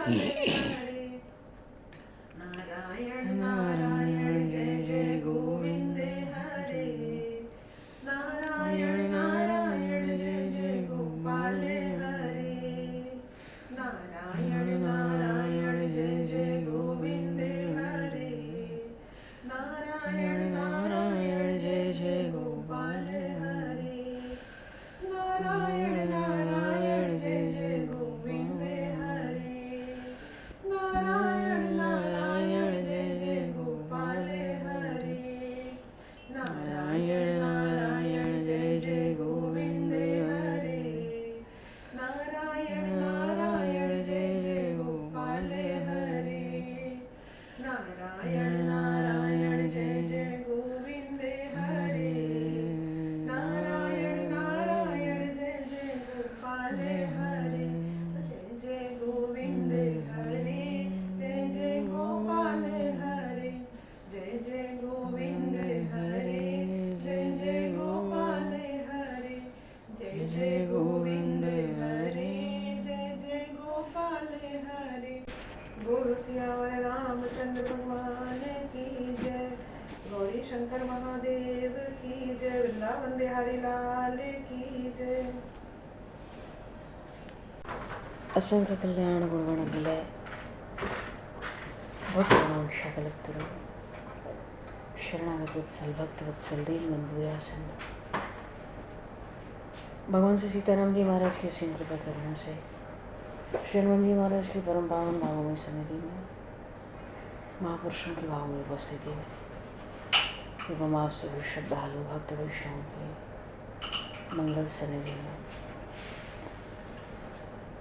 हरे हरे। नारायण नारायण जय जय गोविंद हरे। नारायण नारायण जय जय गोपाल हरे। नारायण नारायण जय जय गोविंद हरे। नारायण नारायण जय जय गोपाल हरे। नारायण नारायण जय जय गोविंद हरे। नारायण नारायण जय जय गोपाल हरे। नारायण नारायण जय जय गोविंद हरे। नारायण नारायण जय जय गोपाल हरे। नारायण नारायण जय जय गोविंद हरे। नारायण नारायण जय जय गोपाल हरे। जय जय गोविंद हरे। जय जय गोपाल हरे। जय जय गोविंद हरे। जय जय गोपाल हरे। जय जय गोविंद हरे। जय जय गोपाल हरे। बोलो सियावर रामचंद्र भगवान की जय। गौरी शंकर महादेव की जय। वृंदावन बिहारी लाल की जय। असंख्य कल्याण गुणगण निलय भक्तगण शकलत्तरम शरणागत वत्सल भक्त वत्सल दीन बंधु दया सिंधु। भगवान श्री सीताराम जी महाराज के सिंह कृपा करने से श्री हनुमान जी महाराज की परम पावन भावमय सन्निधि में महापुरुषों की भावमय उपस्थिति में एवं आप सभी श्रद्धालु भक्त वैष्णव की मंगल सन्निधि में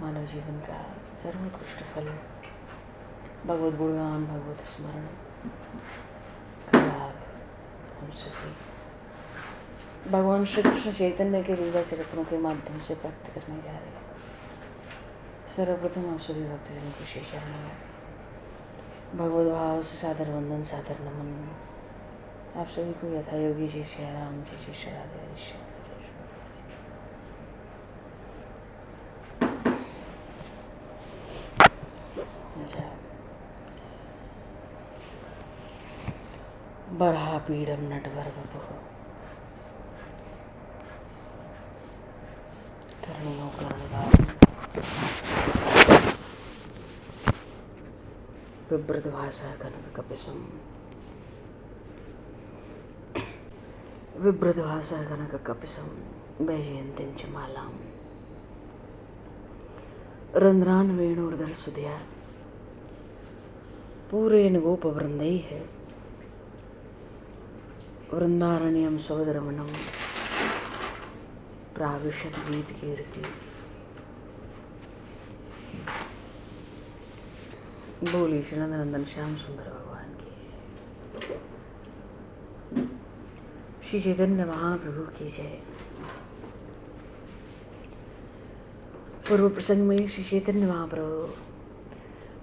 मानव जीवन का सर्वोत्कृष्ट फल भगवत गुणगान भगवत स्मरण का लाभ हम सभी भगवान श्री कृष्ण चैतन्य के लीला चरित्रों के माध्यम से प्राप्त करने जा रहे हैं। सर्वप्रथम आप सभी भक्तजनों के श्री चरणों में भगवत भाव से सादर वंदन सादर नमन। आप सभी को यथा योगी जी श्री राम जी जी श्री राधे हरीश। बरहा पीडम नटवर वपुः करणीयो कर्णधारम् विभ्रतभासः कनककपिशम् विभ्रतभासः कनककपिशम् वैजयन्तीं च मालाम् रन्ध्रान् वेणुर्धरसुधया पूरेण गोपवृन्दैः वृंदारण्यम सौदरमणम प्राविशत गीत कीर्ति। बोली श्री नंदन श्याम सुंदर भगवान की। श्री चैतन्य महाप्रभु की जय। पूर्व प्रसंग में श्री चैतन्य महाप्रभु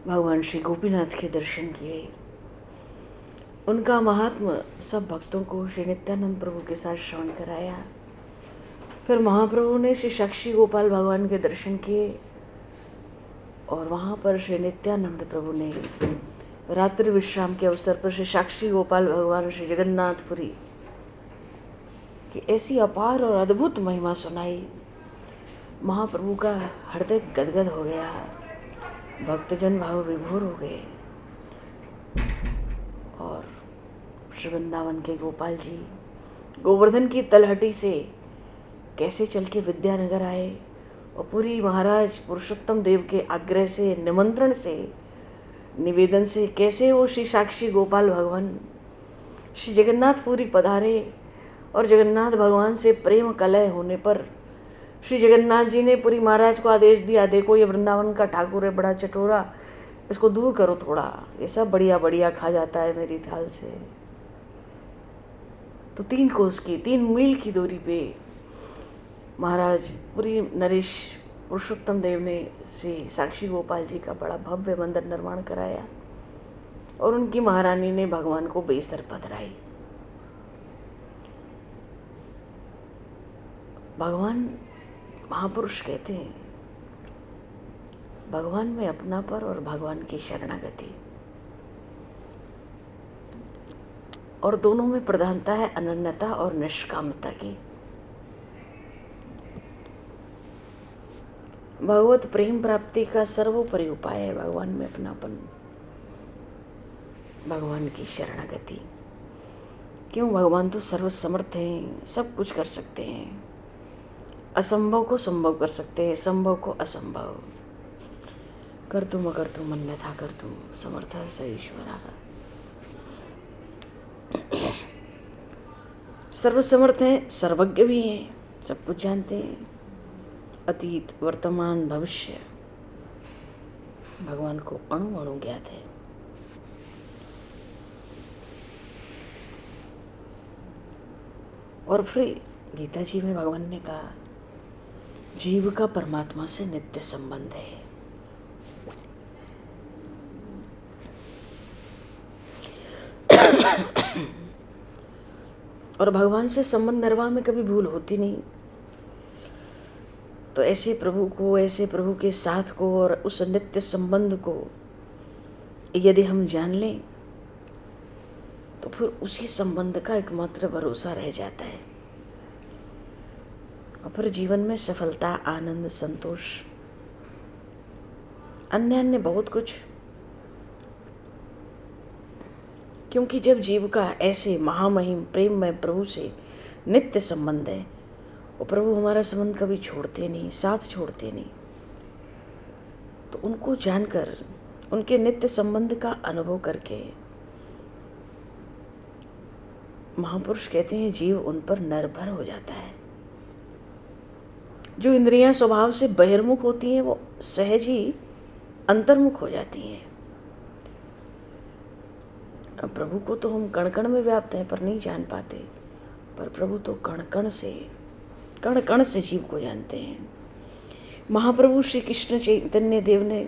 भगवान श्री गोपीनाथ के दर्शन किए। उनका महात्मा सब भक्तों को श्री नित्यानंद प्रभु के साथ श्रवण कराया। फिर महाप्रभु ने श्री साक्षी गोपाल भगवान के दर्शन किए और वहाँ पर श्री नित्यानंद प्रभु ने रात्रि विश्राम के अवसर पर श्री साक्षी गोपाल भगवान श्री जगन्नाथपुरी की ऐसी अपार और अद्भुत महिमा सुनाई। महाप्रभु का हृदय गदगद हो गया, भक्तजन भाव विभोर हो गए और श्री वृंदावन के गोपाल जी गोवर्धन की तलहटी से कैसे चल के विद्यानगर आए और पूरी महाराज पुरुषोत्तम देव के आग्रह से, निमंत्रण से, निवेदन से कैसे वो श्री साक्षी गोपाल भगवान श्री जगन्नाथपुरी पधारे और जगन्नाथ भगवान से प्रेम कलह होने पर श्री जगन्नाथ जी ने पुरी महाराज को आदेश दिया, देखो ये वृंदावन का ठाकुर है बड़ा चटोरा, इसको दूर करो थोड़ा, ये सब बढ़िया बढ़िया खा जाता है मेरी थाल से। तो 3 कोस की 3 मील की दूरी पे महाराज पुरी नरेश पुरुषोत्तम देव ने श्री साक्षी गोपाल जी का बड़ा भव्य मंदिर निर्माण कराया और उनकी महारानी ने भगवान को बेसर पधराई। भगवान महापुरुष कहते हैं भगवान में अपनापन और भगवान की शरणागति, और दोनों में प्रधानता है अनन्यता और निष्कामता की। भगवत प्रेम प्राप्ति का सर्वोपरि उपाय है भगवान में अपनापन, भगवान की शरणागति। क्यों? भगवान तो सर्वसमर्थ हैं, सब कुछ कर सकते हैं, असंभव को संभव कर सकते हैं, संभव को असंभव। कर्तुम अकर्तुम अन्यथा कर्तुम समर्थः स ईश्वरः। सर्वसमर्थ हैं, सर्वज्ञ भी हैं, सब कुछ जानते हैं, अतीत वर्तमान भविष्य भगवान को अणु अणु ज्ञात है। और फिर गीता जी में भगवान ने कहा जीव का परमात्मा से नित्य संबंध है। और भगवान से संबंध निर्वाह में कभी भूल होती नहीं। तो ऐसे प्रभु को, ऐसे प्रभु के साथ को और उस नित्य संबंध को यदि हम जान लें तो फिर उसी संबंध का एकमात्र भरोसा रह जाता है। और फिर जीवन में सफलता, आनंद, संतोष, अन्य अन्य बहुत कुछ। क्योंकि जब जीव का ऐसे महामहिम प्रेम में प्रभु से नित्य संबंध है, और प्रभु हमारा संबंध कभी छोड़ते नहीं, साथ छोड़ते नहीं, तो उनको जानकर, उनके नित्य संबंध का अनुभव करके महापुरुष कहते हैं जीव उन पर निर्भर हो जाता है। जो इंद्रियां स्वभाव से बहिर्मुख होती हैं वो सहज ही अंतर्मुख हो जाती हैं। अब प्रभु को तो हम कण कण में व्याप्त हैं पर नहीं जान पाते, पर प्रभु तो कण कण से जीव को जानते हैं। महाप्रभु श्री कृष्ण चैतन्य देव ने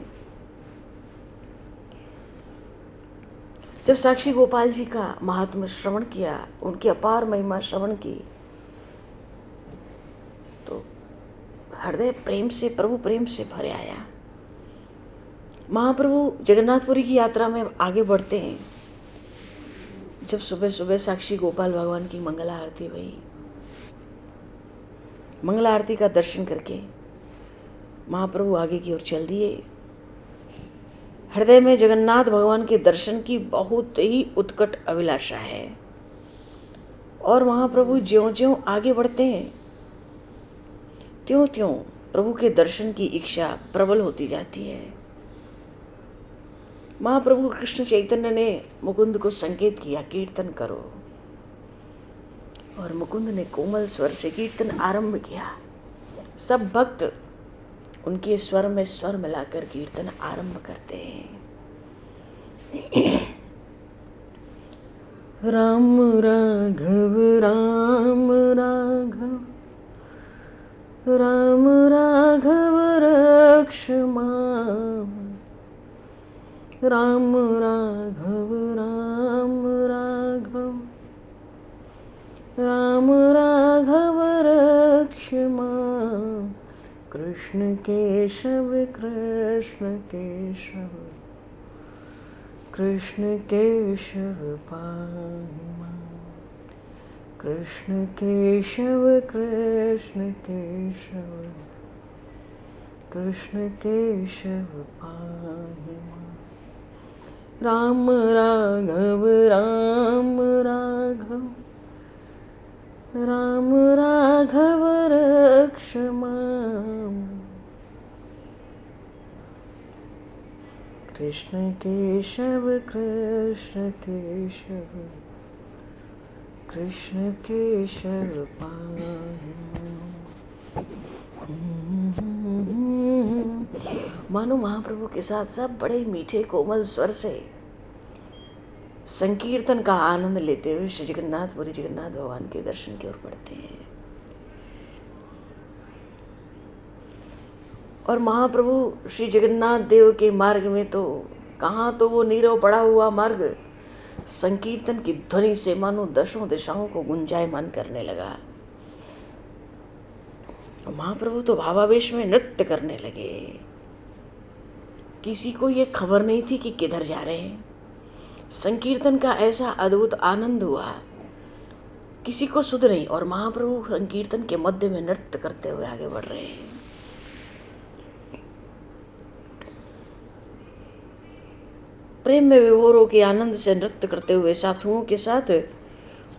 जब साक्षी गोपाल जी का महात्म्य श्रवण किया, उनकी अपार महिमा श्रवण की, तो हृदय प्रेम से, प्रभु प्रेम से भरे आया। महाप्रभु जगन्नाथपुरी की यात्रा में आगे बढ़ते हैं। जब सुबह सुबह साक्षी गोपाल भगवान की मंगला आरती हुई, मंगला आरती का दर्शन करके महाप्रभु आगे की ओर चल दिए। हृदय में जगन्नाथ भगवान के दर्शन की बहुत ही उत्कट अभिलाषा है, और महाप्रभु ज्यों ज्यों आगे बढ़ते हैं त्यों त्यों प्रभु के दर्शन की इच्छा प्रबल होती जाती है। महाप्रभु कृष्ण चैतन्य ने मुकुंद को संकेत किया, कीर्तन करो, और मुकुंद ने कोमल स्वर से कीर्तन आरंभ किया। सब भक्त उनके स्वर में स्वर मिलाकर कीर्तन आरंभ करते हैं। राम राघव राम राघव राम राघव रक्ष माम, राम राघव राम राघव राम राघव रक्ष माम, कृष्ण केशव कृष्ण केशव कृष्ण केशव पाहि मां, कृष्ण केशव कृष्ण केशव कृष्ण केशव पाहि मां, राम राघव राम राघव राम राघव रक्ष माम, कृष्ण केशव कृष्ण केशव कृष्ण केशव पाहि मां। मानो महाप्रभु के साथ सब बड़े मीठे कोमल स्वर से संकीर्तन का आनंद लेते हुए श्री जगन्नाथपुरी जगन्नाथ भगवान के दर्शन की ओर बढ़ते हैं। और महाप्रभु श्री जगन्नाथ देव के मार्ग में तो कहाँ तो वो नीरव पड़ा हुआ मार्ग संकीर्तन की ध्वनि से मानो दशों दिशाओं को गुंजायमान करने लगा। महाप्रभु तो भावावेश में नृत्य करने लगे। किसी को ये खबर नहीं थी कि किधर जा रहे हैं। संकीर्तन का ऐसा अद्भुत आनंद हुआ, किसी को सुध नहीं, और महाप्रभु संकीर्तन के मध्य में नृत्य करते हुए आगे बढ़ रहे हैं। प्रेम में विभोर होकर आनंद से नृत्य करते हुए साधुओं के साथ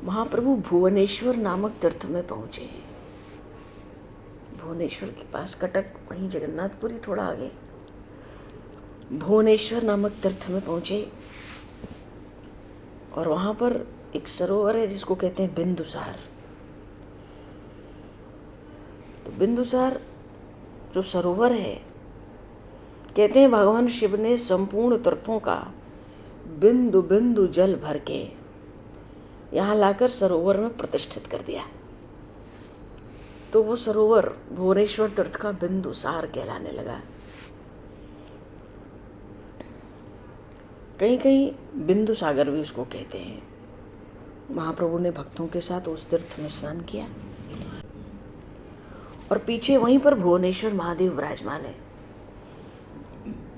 महाप्रभु भुवनेश्वर नामक तीर्थ में पहुंचे। भुवनेश्वर के पास कटक, वहीं जगन्नाथपुरी थोड़ा आगे, भुवनेश्वर नामक तीर्थ में पहुंचे। और वहां पर एक सरोवर है जिसको कहते हैं बिंदुसार। तो बिंदुसार जो सरोवर है, कहते हैं भगवान शिव ने संपूर्ण तीर्थों का बिंदु बिंदु जल भर के यहाँ लाकर सरोवर में प्रतिष्ठित कर दिया। तो वो सरोवर भुवनेश्वर तीर्थ का बिंदुसार कहलाने लगा। कहीं कहीं बिंदु सागर भी उसको कहते हैं। महाप्रभु ने भक्तों के साथ उस तीर्थ में स्नान किया और पीछे वहीं पर भुवनेश्वर महादेव विराजमान है।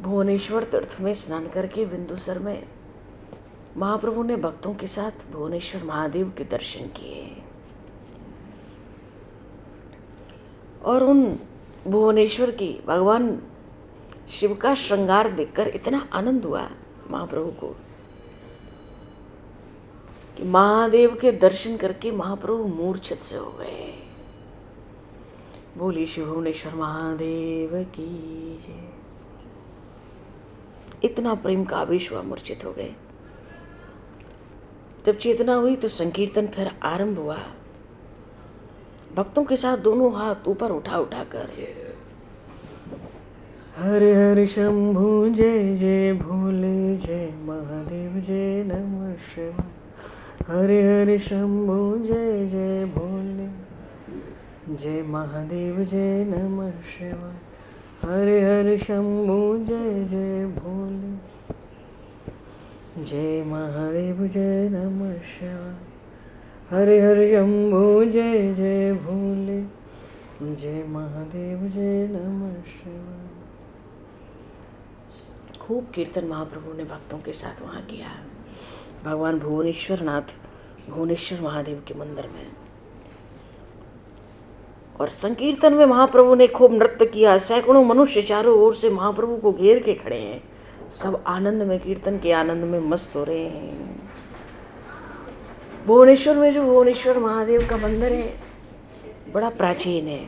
भुवनेश्वर तीर्थ में स्नान करके बिंदुसर में महाप्रभु ने भक्तों के साथ भुवनेश्वर महादेव के दर्शन किए। और उन भुवनेश्वर की भगवान शिव का श्रृंगार देखकर इतना आनंद हुआ महाप्रभु को कि महादेव के दर्शन करके महाप्रभु मूर्छित से हो गए। बोली शिव भुवनेश्वर महादेव की जय। इतना प्रेम का आवेश हुआ, मूर्छित हो गए। जब चेतना हुई तो संकीर्तन फिर आरंभ हुआ। भक्तों के साथ दोनों हाथ ऊपर उठा कर हरे हरे शंभु जय जय भोले जय महादेव जय नमः शिवाय। हरे हरे शंभु जय जय भोले जय महादेव जय नमः शिवाय। हरे हरे शंभु जय जय भोले जय महादेव जय नमः शिवाय। हरे हरे शंभु जय जय भोले जय महादेव जय नमः शिवाय। खूब कीर्तन महाप्रभु ने भक्तों के साथ वहाँ किया, भगवान भुवनेश्वर नाथ भुवनेश्वर महादेव के मंदिर में। और संकीर्तन में महाप्रभु ने खूब नृत्य किया। सैकड़ों मनुष्य चारों ओर से महाप्रभु को घेर के खड़े हैं, सब आनंद में, कीर्तन के आनंद में मस्त हो रहे हैं। भुवनेश्वर में जो भुवनेश्वर महादेव का मंदिर है बड़ा प्राचीन है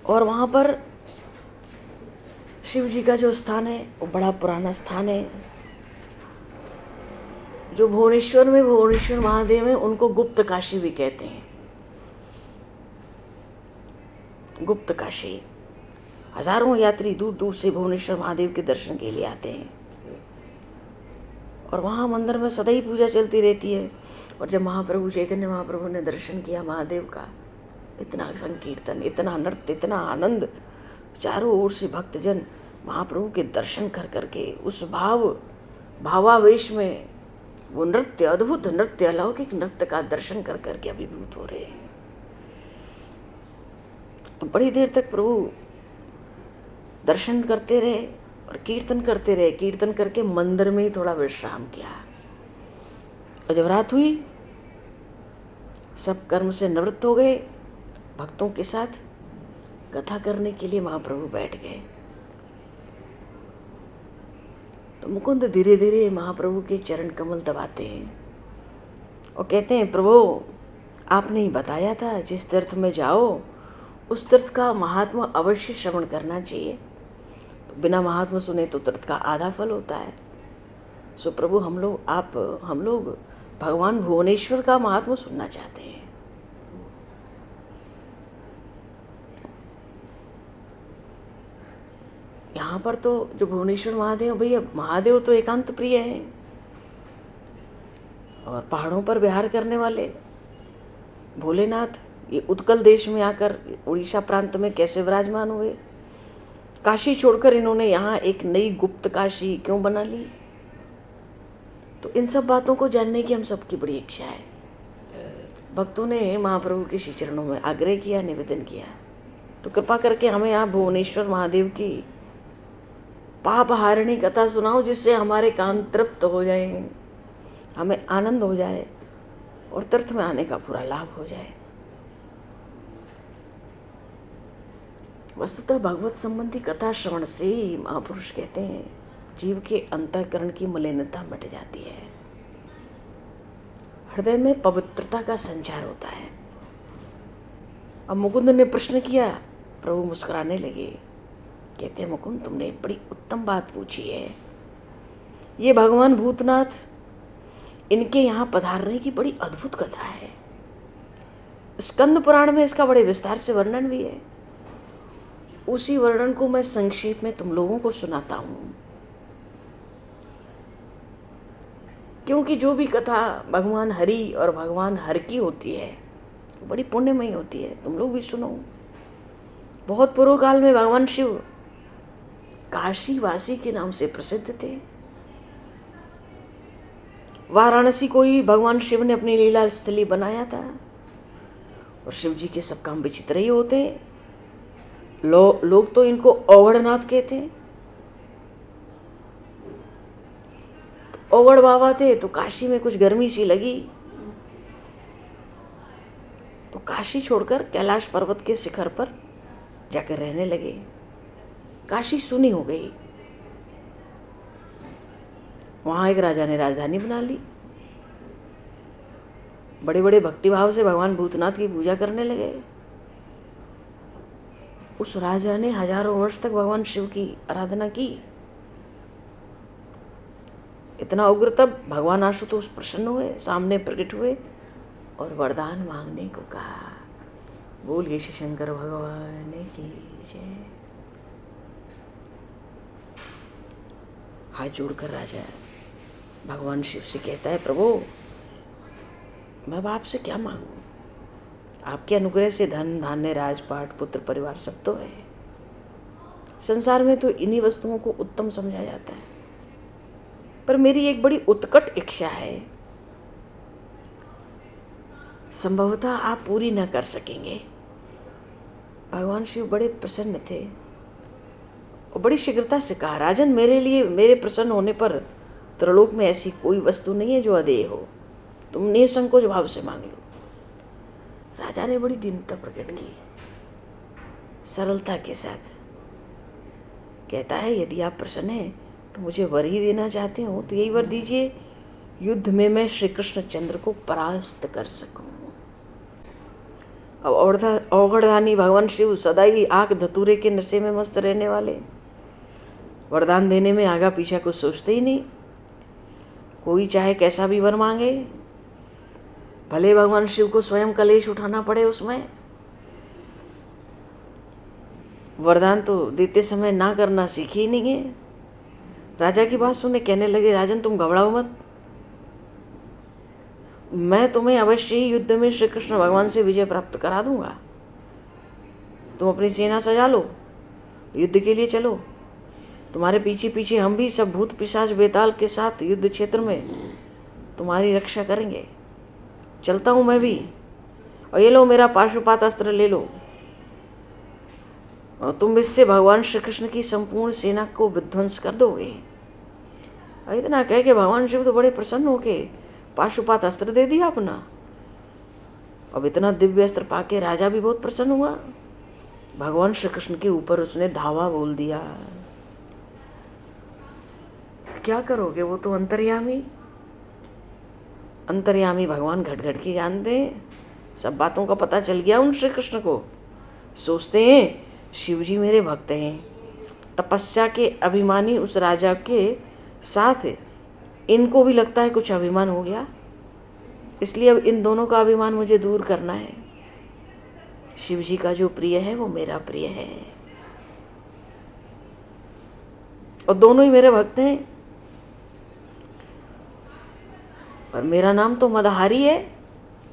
और वहाँ पर शिव जी का जो स्थान है वो बड़ा पुराना स्थान है। जो भुवनेश्वर में भुवनेश्वर महादेव है उनको गुप्त काशी भी कहते हैं। गुप्त काशी, हजारों यात्री दूर दूर से भुवनेश्वर महादेव के दर्शन के लिए आते हैं और वहाँ मंदिर में सदा ही पूजा चलती रहती है। और जब महाप्रभु चैतन्य महाप्रभु ने दर्शन किया महादेव का, इतना संकीर्तन, इतना नृत्य, इतना आनंद, चारों ओर से भक्तजन महाप्रभु के दर्शन कर करके उस भावावेश में वो नृत्य, अद्भुत नृत्य, अलौकिक नृत्य का दर्शन कर करके अभिभूत हो रहे हैं। तो बड़ी देर तक प्रभु दर्शन करते रहे और कीर्तन करते रहे। कीर्तन करके मंदिर में ही थोड़ा विश्राम किया और जब रात हुई सब कर्म से निवृत्त हो गए, भक्तों के साथ कथा करने के लिए महाप्रभु बैठ गए। तो मुकुंद धीरे धीरे महाप्रभु के चरण कमल दबाते हैं और कहते हैं, प्रभु आपने ही बताया था जिस तीर्थ में जाओ उस तीर्थ का महात्मा अवश्य श्रवण करना चाहिए। तो बिना महात्मा सुने तो तीर्थ का आधा फल होता है। सो प्रभु हम लोग भगवान भुवनेश्वर का महात्मा सुनना चाहते हैं। यहाँ पर तो जो भुवनेश्वर महादेव, भैया महादेव तो एकांत प्रिय हैं और पहाड़ों पर विहार करने वाले भोलेनाथ ये उत्कल देश में आकर उड़ीसा प्रांत में कैसे विराजमान हुए। काशी छोड़कर इन्होंने यहाँ एक नई गुप्त काशी क्यों बना ली। तो इन सब बातों को जानने की हम सबकी बड़ी इच्छा है। भक्तों ने महाप्रभु के श्री चरणों में आग्रह किया, निवेदन किया। तो कृपा करके हमें आप भुवनेश्वर महादेव की पाप हारिणी कथा सुनाओ, जिससे हमारे कान तृप्त हो जाए, हमें आनंद हो जाए और तीर्थ में आने का पूरा लाभ हो जाए। वस्तुतः भगवत संबंधी कथा श्रवण से ही महापुरुष कहते हैं जीव के अंतःकरण की मलिनता मिट जाती है, हृदय में पवित्रता का संचार होता है। अब मुकुंद ने प्रश्न किया, प्रभु मुस्कुराने लगे, कहते मुकुंद तुमने बड़ी उत्तम बात पूछी है। ये भगवान भूतनाथ, इनके यहाँ पधारने की बड़ी अद्भुत कथा है। स्कंद पुराण में इसका बड़े विस्तार से वर्णन भी है। उसी वर्णन को मैं संक्षेप में तुम लोगों को सुनाता हूँ, क्योंकि जो भी कथा भगवान हरि और भगवान हर की होती है वो बड़ी पुण्यमयी होती है। तुम लोग भी सुनो। बहुत पूर्व काल में भगवान शिव काशी वासी के नाम से प्रसिद्ध थे। वाराणसी को ही भगवान शिव ने अपनी लीला स्थली बनाया था और शिव जी के सब काम विचित्र ही होते हैं। लोग तो इनको औगड़नाथ कहते हैं। तो औगड़ बाबा थे तो काशी में कुछ गर्मी सी लगी तो काशी छोड़कर कैलाश पर्वत के शिखर पर जाकर रहने लगे। काशी सुनी हो गई। वहां एक राजा ने राजधानी बना ली। बड़े बड़े भक्तिभाव से भगवान भूतनाथ की पूजा करने लगे। उस राजा ने हजारों वर्ष तक भगवान शिव की आराधना की। इतना उग्र, तब भगवान आशुतोष प्रसन्न हुए, सामने प्रकट हुए और वरदान मांगने को कहा। बोलिए श्री शंकर भगवान की जय। हाथ जोड़कर राजा भगवान शिव से कहता है, प्रभु मैं अब आपसे क्या मांगू? आपके अनुग्रह से धन धान्य राजपाट पुत्र परिवार सब तो है। संसार में तो इन्हीं वस्तुओं को उत्तम समझा जाता है, पर मेरी एक बड़ी उत्कट इच्छा है, संभवतः आप पूरी न कर सकेंगे। भगवान शिव बड़े प्रसन्न थे और बड़ी शीघ्रता से कहा, राजन मेरे प्रसन्न होने पर त्रिलोक में ऐसी कोई वस्तु नहीं है जो अदेय हो। तुम निसंकोच भाव से मांग लो। राजा ने बड़ी दीनता प्रकट की, सरलता के साथ कहता है, यदि आप प्रसन्न हैं तो मुझे वर ही देना चाहते हो तो यही वर दीजिए, युद्ध में मैं श्री कृष्ण चंद्र को परास्त कर सकूं। अब औगड़धानी भगवान शिव सदा ही आग धतूरे के नशे में मस्त रहने वाले, वरदान देने में आगा पीछा कुछ सोचते ही नहीं। कोई चाहे कैसा भी वर मांगे, भले भगवान शिव को स्वयं कलेश उठाना पड़े, उसमें वरदान तो देते समय ना करना सीखे ही नहीं है। राजा की बात सुने कहने लगे, राजन तुम घबराओ मत, मैं तुम्हें अवश्य ही युद्ध में श्री कृष्ण भगवान से विजय प्राप्त करा दूंगा। तुम अपनी सेना सजा लो, युद्ध के लिए चलो। तुम्हारे पीछे पीछे हम भी सब भूत पिशाच बेताल के साथ युद्ध क्षेत्र में तुम्हारी रक्षा करेंगे। चलता हूँ मैं भी, और ये लो मेरा पाशुपात अस्त्र ले लो, और तुम इससे भगवान श्री कृष्ण की संपूर्ण सेना को विध्वंस कर दोगे। इतना कह के भगवान शिव तो बड़े प्रसन्न होके पाशुपात अस्त्र दे दिया अपना। अब इतना दिव्य अस्त्र पाके राजा भी बहुत प्रसन्न हुआ। भगवान श्री कृष्ण के ऊपर उसने धावा बोल दिया। क्या करोगे, वो तो अंतर्यामी भगवान घट घट के जानते हैं। सब बातों का पता चल गया उन श्री कृष्ण को। सोचते हैं शिव जी मेरे भक्त हैं। तपस्या के अभिमानी उस राजा के साथ इनको भी लगता है कुछ अभिमान हो गया, इसलिए अब इन दोनों का अभिमान मुझे दूर करना है। शिव जी का जो प्रिय है वो मेरा प्रिय है, और दोनों ही मेरे भक्त हैं, पर मेरा नाम तो मदहारी है।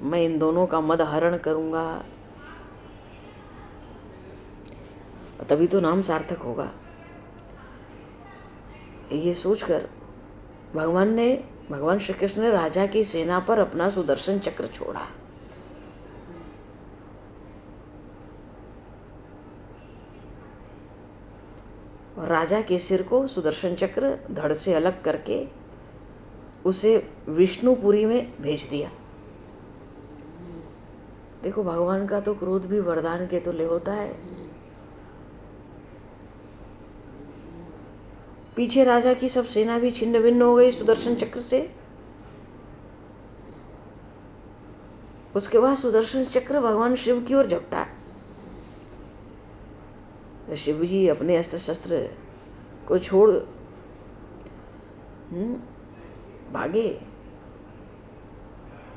मैं इन दोनों का मद हरण करूंगा, तभी तो नाम सार्थक होगा। ये सोचकर भगवान श्री कृष्ण ने राजा की सेना पर अपना सुदर्शन चक्र छोड़ा। राजा के सिर को सुदर्शन चक्र धड़ से अलग करके उसे विष्णुपुरी में भेज दिया। देखो, भगवान का तो क्रोध भी वरदान के तुल्य होता है। पीछे राजा की सब सेना भी छिन्न भिन्न हो गई सुदर्शन चक्र से। उसके बाद सुदर्शन चक्र भगवान शिव की ओर झपटा। शिव जी अपने अस्त्र शस्त्र को छोड़ भागे,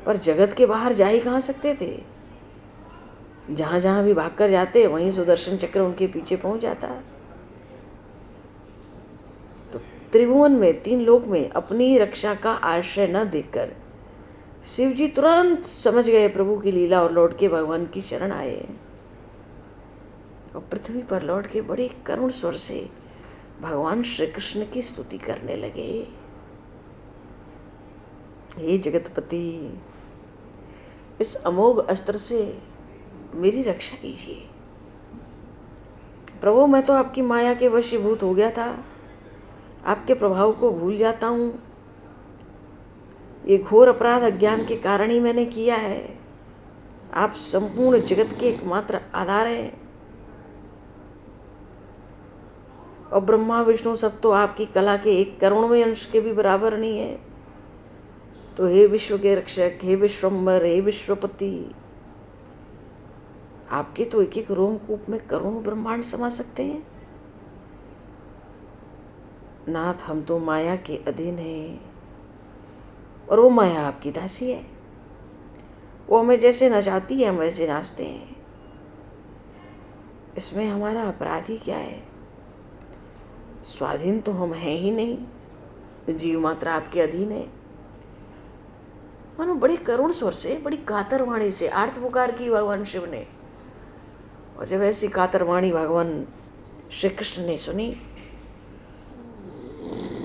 पर जगत के बाहर जा ही कहाँ सकते थे। जहां जहां भी भागकर जाते वहीं सुदर्शन चक्र उनके पीछे पहुंच जाता। तो त्रिभुवन में, 3 लोक में अपनी रक्षा का आश्रय न देखकर शिव जी तुरंत समझ गए प्रभु की लीला और लौट के भगवान की शरण आए और पृथ्वी पर लौट के बड़े करुण स्वर से भगवान श्री कृष्ण की स्तुति करने लगे। हे जगतपति, इस अमोघ अस्त्र से मेरी रक्षा कीजिए। प्रभु, मैं तो आपकी माया के वशीभूत हो गया था, आपके प्रभाव को भूल जाता हूँ। ये घोर अपराध अज्ञान के कारण ही मैंने किया है। आप संपूर्ण जगत के एकमात्र आधार हैं और ब्रह्मा विष्णु सब तो आपकी कला के 1 करोड़वें अंश के भी बराबर नहीं है। तो हे विश्व के रक्षक, हे विश्वम्बर, हे विश्वपति, आपके तो एक एक रोमकूप में करोड़ों ब्रह्मांड समा सकते हैं। नाथ, हम तो माया के अधीन हैं और वो माया आपकी दासी है। वो हमें जैसे नचाती है हम वैसे नाचते हैं। इसमें हमारा अपराध ही क्या है? स्वाधीन तो हम हैं ही नहीं, जीव मात्र आपके अधीन है। मानो बड़े करुण स्वर से, बड़ी कातर वाणी से आर्त पुकार की भगवान शिव ने। और जब ऐसी कातर वाणी भगवान श्री कृष्ण ने सुनी,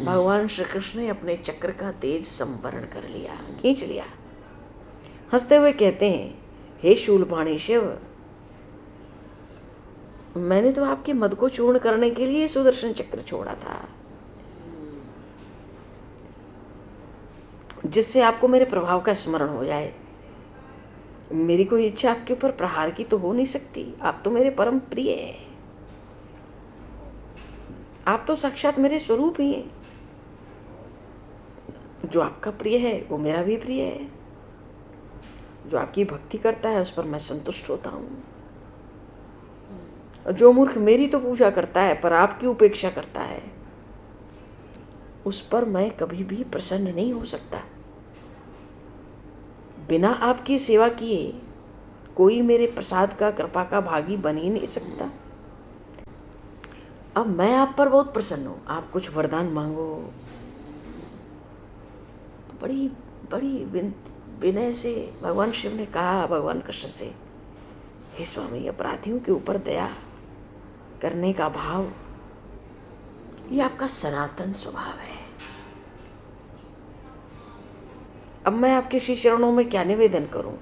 भगवान श्री कृष्ण ने अपने चक्र का तेज संवरण कर लिया, खींच लिया। हंसते हुए कहते हैं, हे शूलपाणी शिव, मैंने तो आपके मद को चूर्ण करने के लिए सुदर्शन चक्र छोड़ा था, जिससे आपको मेरे प्रभाव का स्मरण हो जाए। मेरी कोई इच्छा आपके ऊपर प्रहार की तो हो नहीं सकती। आप तो मेरे परम प्रिय हैं। आप तो साक्षात मेरे स्वरूप ही हैं। जो आपका प्रिय है वो मेरा भी प्रिय है। जो आपकी भक्ति करता है उस पर मैं संतुष्ट होता हूँ। और जो मूर्ख मेरी तो पूजा करता है पर आपकी उपेक्षा करता है, उस पर मैं कभी भी प्रसन्न नहीं हो सकता। बिना आपकी सेवा किए कोई मेरे प्रसाद का, कृपा का भागी बन ही नहीं सकता। अब मैं आप पर बहुत प्रसन्न हूँ, आप कुछ वरदान मांगो। तो बड़ी बड़ी विनय से भगवान शिव ने कहा भगवान कृष्ण से, हे स्वामी, अपराधियों के ऊपर दया करने का भाव ये आपका सनातन स्वभाव है। अब मैं आपके श्री चरणों में क्या निवेदन करूं?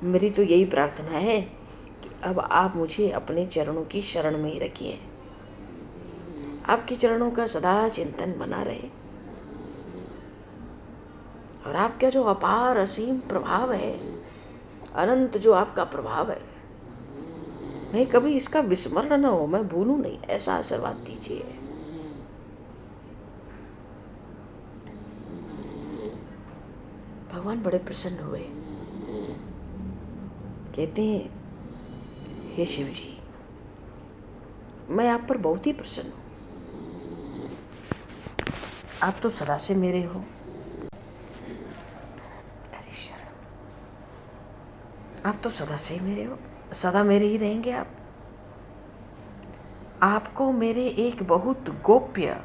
मेरी तो यही प्रार्थना है कि अब आप मुझे अपने चरणों की शरण में ही रखिए। आपके चरणों का सदा चिंतन बना रहे और आपका जो अपार असीम प्रभाव है, अनंत जो आपका प्रभाव है, मैं कभी इसका विस्मरण न हो, मैं भूलूं नहीं, ऐसा आशीर्वाद दीजिए। भगवान बड़े प्रसन्न हुए। कहते हैं, हे शिव जी, मैं आप पर बहुत ही प्रसन्न हूँ। आप तो सदा से मेरे हो। हरि शरण। आप तो सदा से ही मेरे हो, सदा मेरे ही रहेंगे आप। आपको मेरे एक बहुत गोप्य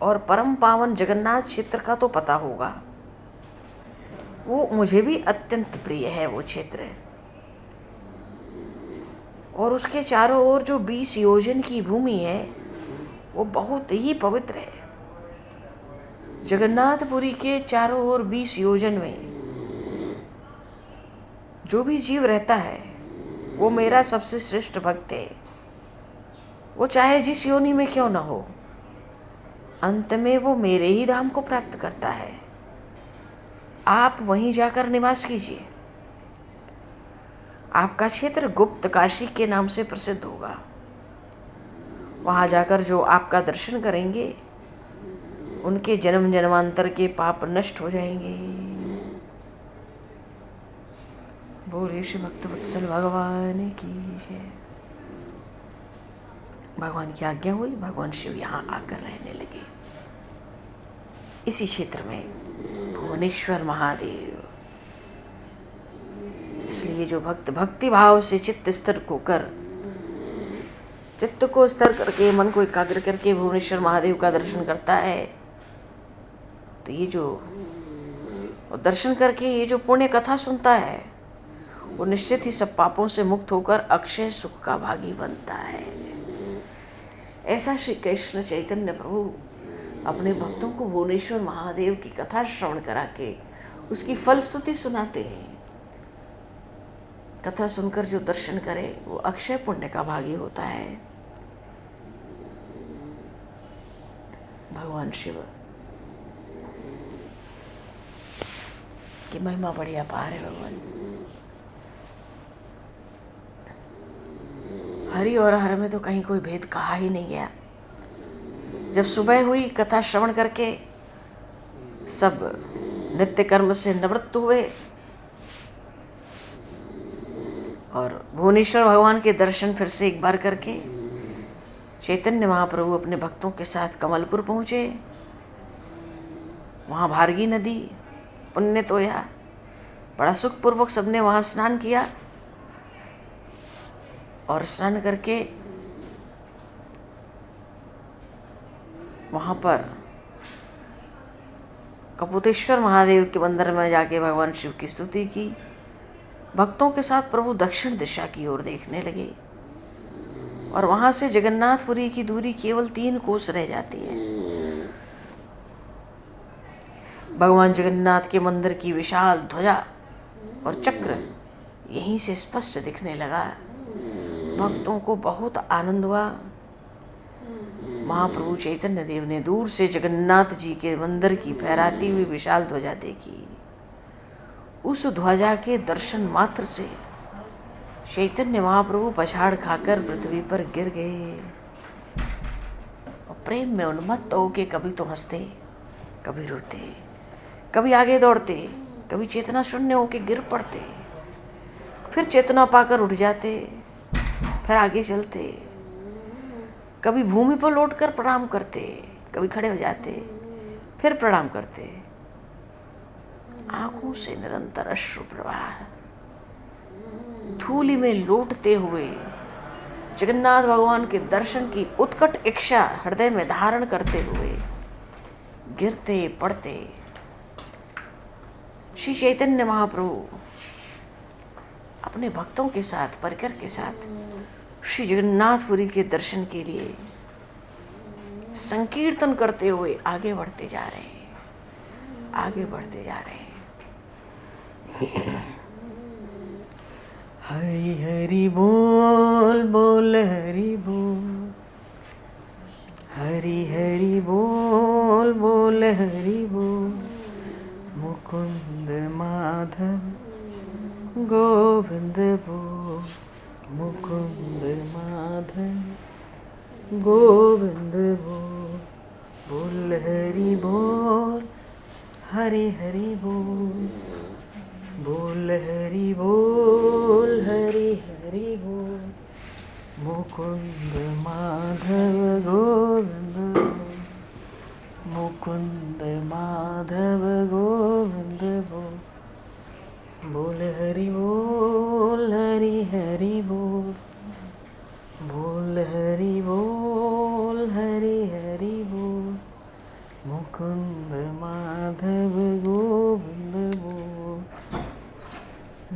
और परम पावन जगन्नाथ क्षेत्र का तो पता होगा। वो मुझे भी अत्यंत प्रिय है वो क्षेत्र। और उसके चारों ओर जो 20 योजन की भूमि है वो बहुत ही पवित्र है। जगन्नाथपुरी के चारों ओर 20 योजन में जो भी जीव रहता है वो मेरा सबसे श्रेष्ठ भक्त है। वो चाहे जिस योनि में क्यों न हो, अंत में वो मेरे ही धाम को प्राप्त करता है। आप वहीं जाकर निवास कीजिए। आपका क्षेत्र गुप्त काशी के नाम से प्रसिद्ध होगा। वहाँ जाकर जो आपका दर्शन करेंगे उनके जन्म जन्मांतर के पाप नष्ट हो जाएंगे। बोले श्री भक्तवत्सल भगवान की जय। भगवान की आज्ञा हुई, भगवान शिव यहाँ आकर रहने लगे। इसी क्षेत्र में भुवनेश्वर महादेव। इसलिए जो भक्त भक्ति भाव से चित्त स्थिर होकर, चित्त को स्थिर करके, मन को एकाग्र करके भुवनेश्वर महादेव का दर्शन करता है, तो ये जो दर्शन करके ये जो पुण्य कथा सुनता है, वो निश्चित ही सब पापों से मुक्त होकर अक्षय सुख का भागी बनता है। ऐसा श्री कृष्ण चैतन्य प्रभु अपने भक्तों को भुवनेश्वर महादेव की कथा श्रवण करा के उसकी फलस्तुति सुनाते हैं। कथा सुनकर जो दर्शन करे वो अक्षय पुण्य का भागी होता है। भगवान शिव की महिमा बड़ी अपार है। भगवान हरि और हर में तो कहीं कोई भेद कहा ही नहीं गया। जब सुबह हुई, कथा श्रवण करके सब नित्य कर्म से निवृत्त हुए और भुवनेश्वर भगवान के दर्शन फिर से एक बार करके चैतन्य महाप्रभु अपने भक्तों के साथ कमलपुर पहुँचे। वहाँ भारगी नदी पुण्य तोया, बड़ा सुखपूर्वक सबने वहाँ स्नान किया और स्नान करके वहाँ पर कपूतेश्वर महादेव के मंदिर में जाके भगवान शिव की स्तुति की। भक्तों के साथ प्रभु दक्षिण दिशा की ओर देखने लगे और वहाँ से जगन्नाथपुरी की दूरी केवल 3 कोस रह जाती है। भगवान जगन्नाथ के मंदिर की विशाल ध्वजा और चक्र यहीं से स्पष्ट दिखने लगा। भक्तों को बहुत आनंद हुआ। महाप्रभु चैतन्य देव ने दूर से जगन्नाथ जी के मंदिर की फहराती हुई विशाल ध्वजा देखी। उस ध्वजा के दर्शन मात्र से चैतन्य महाप्रभु पछाड़ खाकर पृथ्वी पर गिर गए और प्रेम में उन्मत्त होके कभी तो हंसते, कभी रोते, कभी आगे दौड़ते, कभी चेतना शून्य होके गिर पड़ते, फिर चेतना पाकर उठ जाते, फिर आगे चलते, कभी भूमि पर लौटकर प्रणाम करते, कभी खड़े हो जाते, फिर प्रणाम करते। आंखों से निरंतर अश्रु प्रवाह, धूलि में लौटते हुए जगन्नाथ भगवान के दर्शन की उत्कट इच्छा हृदय में धारण करते हुए गिरते पड़ते। श्री चैतन्य महाप्रभु अपने भक्तों के साथ, परिकर के साथ श्री जगन्नाथपुरी के दर्शन के लिए संकीर्तन करते हुए आगे बढ़ते जा रहे हैं, आगे बढ़ते जा रहे हैं। हरि हरि बोल, बोल हरि बोल, हरि हरि बोल, बोल हरि बोल। मुकुंद माधव गोविंद बोल, मुकुंद माधव गोविंद बोल, बोल हरि बोल, हरि हरि बोल, बोल हरि बोल, हरि हरि बोल। मुकुंद माधव गोविंद बोल, मुकुंद माधव गोविंद बोल, बोल हरि बोल, हरि हरि बोल, बोल हरि बोल, हरि हरि बोल। मुकुंद माधव गोविंद बोल,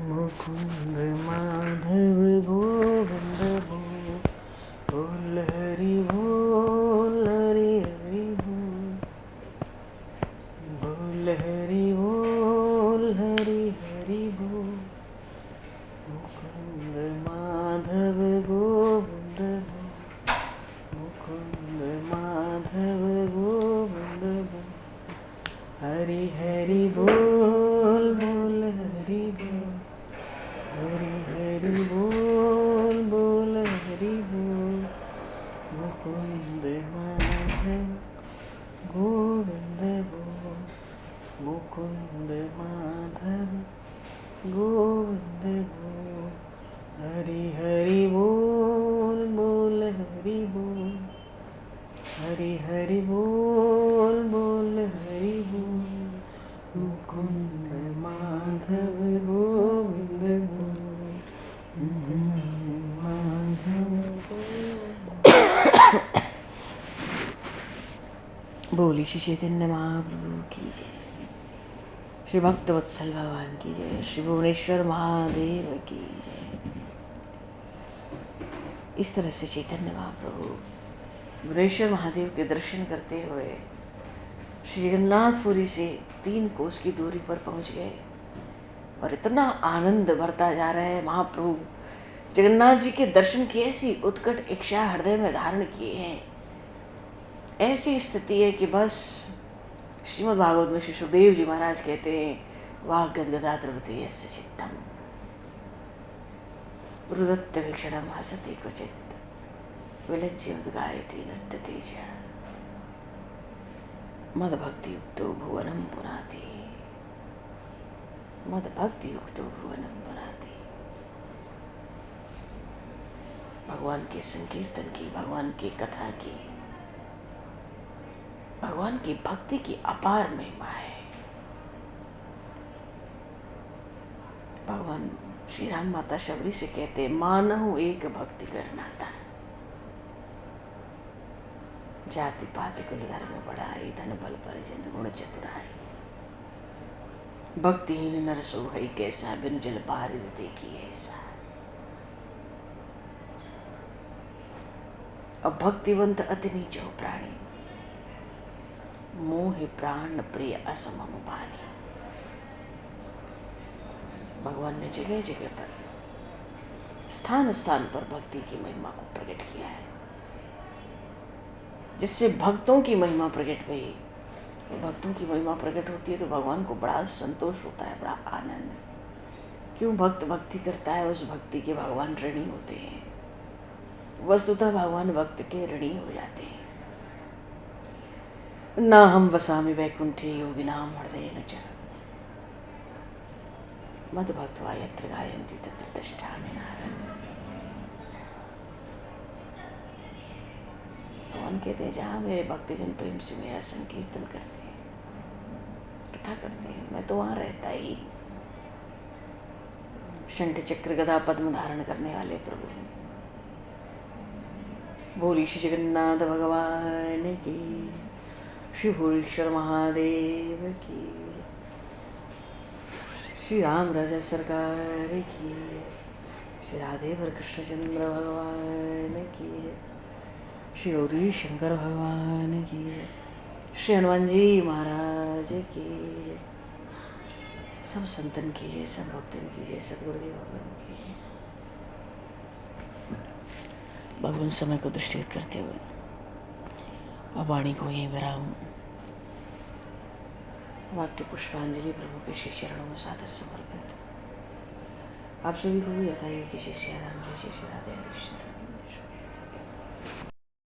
मुकुंद माधव गोविंद बोल, बोल हरि बोल, हरि हरि बोल, बोल हरि बोल, हरि हरि बोल। माधव गोविंद गोविंद, हरि हरि बोल बोल हरि बोल, हरि हरि बोल बोल हरि बोल, मुकुंद माधव गोविंद गोविंद, माधव बोली श्री चैतन्य महाप्रभु की जय, श्री भक्तवत्सल भगवान की जय, श्री भुवनेश्वर महादेव की जय। इस तरह से चैतन्य महाप्रभु भुवनेश्वर महादेव के दर्शन करते हुए श्री जगन्नाथपुरी से 3 कोस की दूरी पर पहुंच गए और इतना आनंद बढ़ता जा रहा है। महाप्रभु जगन्नाथ जी के दर्शन की ऐसी उत्कट इच्छा हृदय में धारण किए हैं, ऐसी स्थिति है कि बस श्रीमद् भागवत में श्री सुखदेव जी महाराज कहते हैं, वाह गदगदा द्रवते यस्य चित्तम रुदत्त वीक्षणम हसति क्वचित् विलज्य उद्गायति नृत्यते च मदभक्ति युक्तो भुवनम पुनाति, मदभक्ति युक्तो भुवनम पुनाति। भगवान के संकीर्तन की, भगवान की कथा की, भगवान की भक्ति की अपार महिमा है। भगवान श्री राम माता शबरी से कहते, मानहु एक भक्ति करनाता, जाति पाति कुल धर्म बढ़ाई, धन बल परिजन गुण चतुराई, भक्तिहीन नर सो भई कैसा, बिन जल बारिद देखी ऐसा। अब भक्तिवंत अति नीचो प्राणी, मोहि प्राण प्रिय असमम बानी। भगवान ने जगह जगह पर, स्थान स्थान पर भक्ति की महिमा को प्रकट किया है, जिससे भक्तों की महिमा प्रकट हुई। भक्तों की महिमा प्रकट होती है तो भगवान को बड़ा संतोष होता है, बड़ा आनंद। क्यों भक्त भक्ति करता है, उस भक्ति के भगवान ऋणी होते हैं। वस्तुतः भगवान भक्त के ऋणी हो जाते हैं। ना हम वसामि वैकुंठे योगिनाम हृदय न च, मद भक्त्वा यत्र गायन्ति तत्र तिष्ठामि नारद। भगवान कहते हैं, जहाँ मेरे भक्तजन प्रेम से मेरा संकीर्तन करते हैं, कथा करते हैं, मैं तो वहाँ रहता ही। शंख चक्र गदा पद्म धारण करने वाले प्रभु, बोली श्री जगन्नाथ भगवान की, श्री भुवनेश्वर महादेव की, श्री राम राजा सरकार की, श्री राधे वर कृष्णचंद्र भगवान की, श्री गौरी शंकर भगवान की, श्री हनुमान जी महाराज की, सब संतन की जय, सब भक्तन की जय, सदगुरुदेव भगवान की। भगवान समय को दृष्टिगत करते हुए अब वाणी को यहीं विराम। वाक्य पुष्पांजलि प्रभु के श्री चरणों में सादर समर्पित। आप सभी को भी यथायोग्य जय श्री राम, जय श्री राधे कृष्ण।